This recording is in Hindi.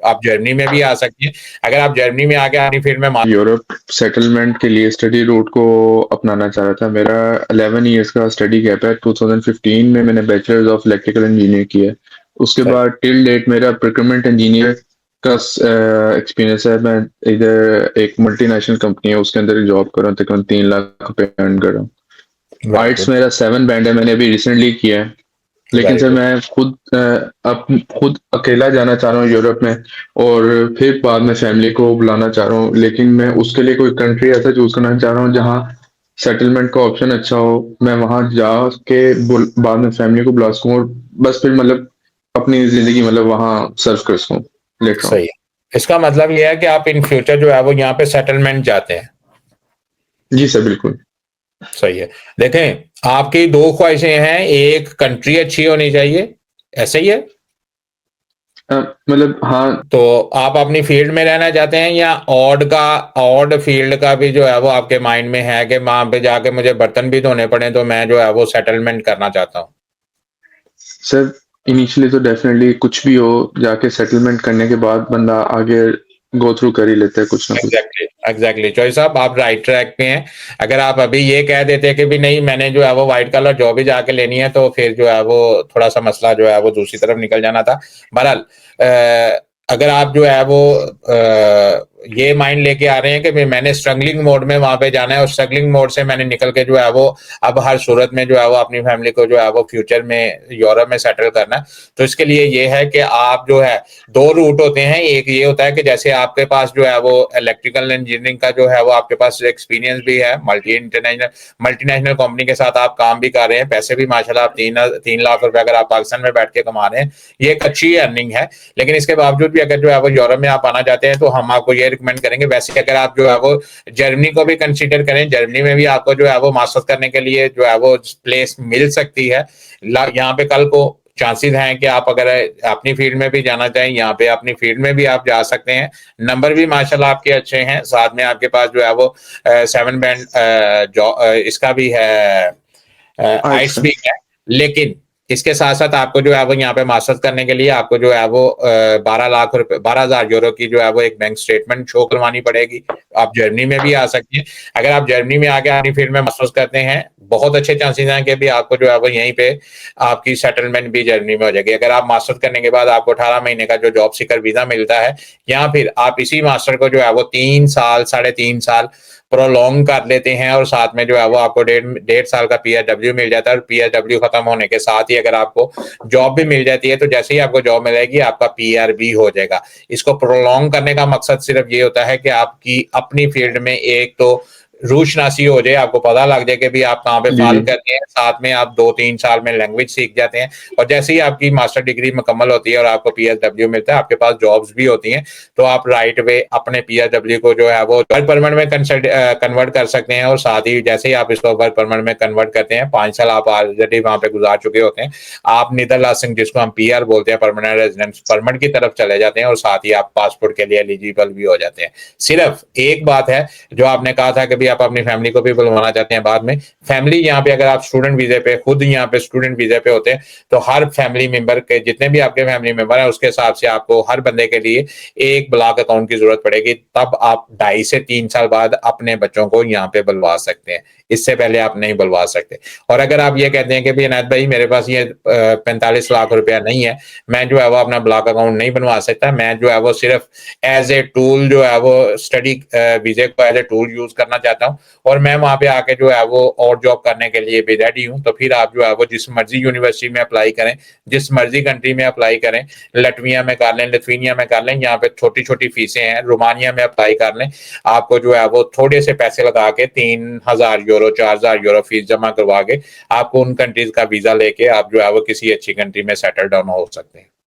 आप जर्मनी में भी आ सकती हैं। अगर आप जर्मनी में आके अपनी फील्ड में यूरोप सेटलमेंट के लिए स्टडी रूट को अपनाना चाह रहा था। मेरा 11 इयर्स का स्टडी गैप है। 2015 में मैंने बैचलर्स ऑफ इलेक्ट्रिकल इंजीनियर किया है। उसके बाद टिल डेट मेरा प्रोक्योरमेंट इंजीनियर का एक्सपीरियंस है। मैं इधर एक मल्टीनेशनल कंपनी है उसके अंदर जॉब कर रहा हूँ, तकरीबन 3 लाख रुपए अर्न कर रहा हूँ। आइट्स मेरा 7 बैंड है, मैंने अभी रिसेंटली किया है। लेकिन सर मैं खुद अकेला जाना चाह रहा हूँ यूरोप में, और फिर बाद में फैमिली को बुलाना चाह रहा हूँ। लेकिन मैं उसके लिए कोई कंट्री ऐसा चूज करना चाह रहा हूँ जहाँ सेटलमेंट का ऑप्शन अच्छा हो। मैं वहां जाके बाद में फैमिली को बुला सकूँ, और बस फिर मतलब अपनी जिंदगी मतलब वहां सर्व कर सकूँ लेटर ऑन। सही है। इसका मतलब ये है कि आप इन फ्यूचर जो है वो यहाँ पे सेटलमेंट जाते हैं। जी सर बिल्कुल। सही है। देखें, आपकी दो ख्वाहिशें हैं, एक कंट्री अच्छी होनी चाहिए, ऐसे ही है? मतलब हाँ। तो आप अपनी फील्ड में रहना चाहते हैं, या ऑड फील्ड का भी जो है वो आपके माइंड में है कि वहां पे जाके मुझे बर्तन भी धोने पड़े तो मैं जो है वो सेटलमेंट करना चाहता हूँ? सर इनिशियली तो डेफिनेटली कुछ भी हो, जाके सेटलमेंट करने के बाद बंदा आगे गो थ्रू कर ही लेता है कुछ ना कुछ। एग्जैक्टली चॉइस साहब, आप राइट ट्रैक पे हैं। अगर आप अभी ये कह देते कि भी नहीं मैंने जो है वो व्हाइट कलर जॉब ही जाके लेनी है, तो फिर जो है वो थोड़ा सा मसला जो है वो दूसरी तरफ निकल जाना था। बहरहाल अगर आप जो है वो ये माइंड लेके आ रहे हैं कि मैंने स्ट्रगलिंग मोड में वहां पे जाना है, और स्ट्रगलिंग मोड से मैंने निकल के जो है वो अब हर सूरत में जो है वो अपनी फैमिली को जो है वो फ्यूचर में यूरोप में सेटल करना है, तो इसके लिए ये है कि आप जो है दो रूट होते हैं। एक ये होता है कि जैसे आपके पास जो है वो इलेक्ट्रिकल इंजीनियरिंग का जो है वो आपके पास एक्सपीरियंस भी है, मल्टीनेशनल कंपनी के साथ आप काम भी कर रहे हैं, पैसे भी माशाल्लाह आप 3 लाख रुपए अगर आप पाकिस्तान में बैठ के कमा रहे हैं, ये एक अच्छी अर्निंग है। लेकिन इसके बावजूद भी अगर जो है वो यूरोप में आप आना चाहते हैं तो हम आपको ये रिकमेंड करेंगे। वैसे अगर आप जो है वो जर्मनी को भी कंसीडर करें, जर्मनी में भी आपको जो है वो मास्टर्स करने के लिए जो है वो प्लेस मिल सकती है। यहाँ पे कल को चांसेस हैं कि आप अगर अपनी फील्ड में भी जाना चाहें, यहाँ पे अपनी फील्ड में भी आप जा सकते हैं। नंबर भी माशाल्लाह आपके अच्छे हैं, साथ में आपके पास जो है वो 7 बैंड इसका भी है, आइट्स भी है। लेकिन इसके साथ साथ आपको जो है वो यहाँ पे मास्टर्स करने के लिए आपको जो है वो 12,000 यूरो की जो है वो एक बैंक स्टेटमेंट शो करवानी पड़ेगी। आप जर्मनी में भी आ सकती हैं। अगर आप जर्मनी में आके अपनी फील्ड में मास्टर्स करते हैं, बहुत अच्छे चांसेस हैं कि भी आपको जो है वो यहीं पे आपकी सेटलमेंट भी जर्मनी में हो जाएगी। अगर आप मास्टर्स करने के बाद आपको 18 महीने का जो जॉब सीकर वीजा मिलता है, या फिर आप इसी मास्टर को जो है वो 3 साल 3.5 साल प्रोलॉन्ग कर लेते हैं, और साथ में जो है वो आपको 1.5 साल का PSW मिल जाता है, और PSW खत्म होने के साथ ही अगर आपको जॉब भी मिल जाती है तो जैसे ही आपको जॉब मिलेगी आपका PR भी हो जाएगा। इसको प्रोलॉन्ग करने का मकसद सिर्फ ये होता है कि आपकी अपनी फील्ड में एक तो रूशनासी हो जाए, आपको पता लग जाए कि भी आप कहाँ पे फाल करते हैं, साथ में आप 2-3 साल में लैंग्वेज सीख जाते हैं, और जैसे ही आपकी मास्टर डिग्री मुकम्मल होती है और आपको PSW मिलता है, आपके पास जॉब्स भी होती हैं, तो आप राइट वे अपने PSW को जो है वो वर्क परमिट में कन्वर्ट कर सकते हैं। और साथ ही जैसे ही आप इसको वर्क परमिट में कन्वर्ट करते हैं, 5 साल आप ऑलरेडी वहां पे गुजार चुके होते हैं, आप नीदरलैंड जिसको हम PR बोलते हैं, परमानेंट रेजिडेंस परमिट की तरफ चले जाते हैं, और साथ ही आप पासपोर्ट के लिए एलिजिबल भी हो जाते हैं। सिर्फ एक बात है जो आपने कहा था कि आप अपनी फैमिली को भी बुलवाना चाहते हैं बाद में, फैमिली यहाँ पे अगर आप स्टूडेंट वीजे पे खुद यहाँ पे स्टूडेंट वीजे पे होते हैं, तो हर फैमिली मेंबर के जितने भी आपके फैमिली मेंबर हैं उसके हिसाब से आपको हर बंदे के लिए एक ब्लॉक अकाउंट की जरूरत पड़ेगी, तब आप 2.5 से 3 साल बाद अपने बच्चों को यहाँ पे बुलवा सकते हैं, इससे पहले आप नहीं बुलवा सकते। और अगर आप ये कहते हैं कि अनायत भाई मेरे पास ये 45 लाख रुपया नहीं है, मैं जो है वो अपना ब्लॉक अकाउंट नहीं बनवा सकता, मैं जो है वो सिर्फ एज ए टूल जो है वो स्टडी वीजे को एज ए टूल यूज करना चाहता हूँ, और मैं वहां पे आके जो है वो और जॉब करने के लिए भी रेडी हूँ, तो फिर आप जो है वो जिस मर्जी यूनिवर्सिटी में अप्लाई करें, जिस मर्जी कंट्री में अप्लाई करें, लटविया में कर लें, लिथुआनिया में कर लें, यहाँ पे छोटी छोटी फीसें हैं, रोमानिया में अप्लाई कर लें, आपको जो है वो थोड़े से पैसे लगा के 3,000 यूरो 4,000 यूरो फीस जमा करवा के आपको उन कंट्रीज का वीजा लेके आप जो है वो किसी अच्छी कंट्री में सेटल डाउन हो सकते हैं।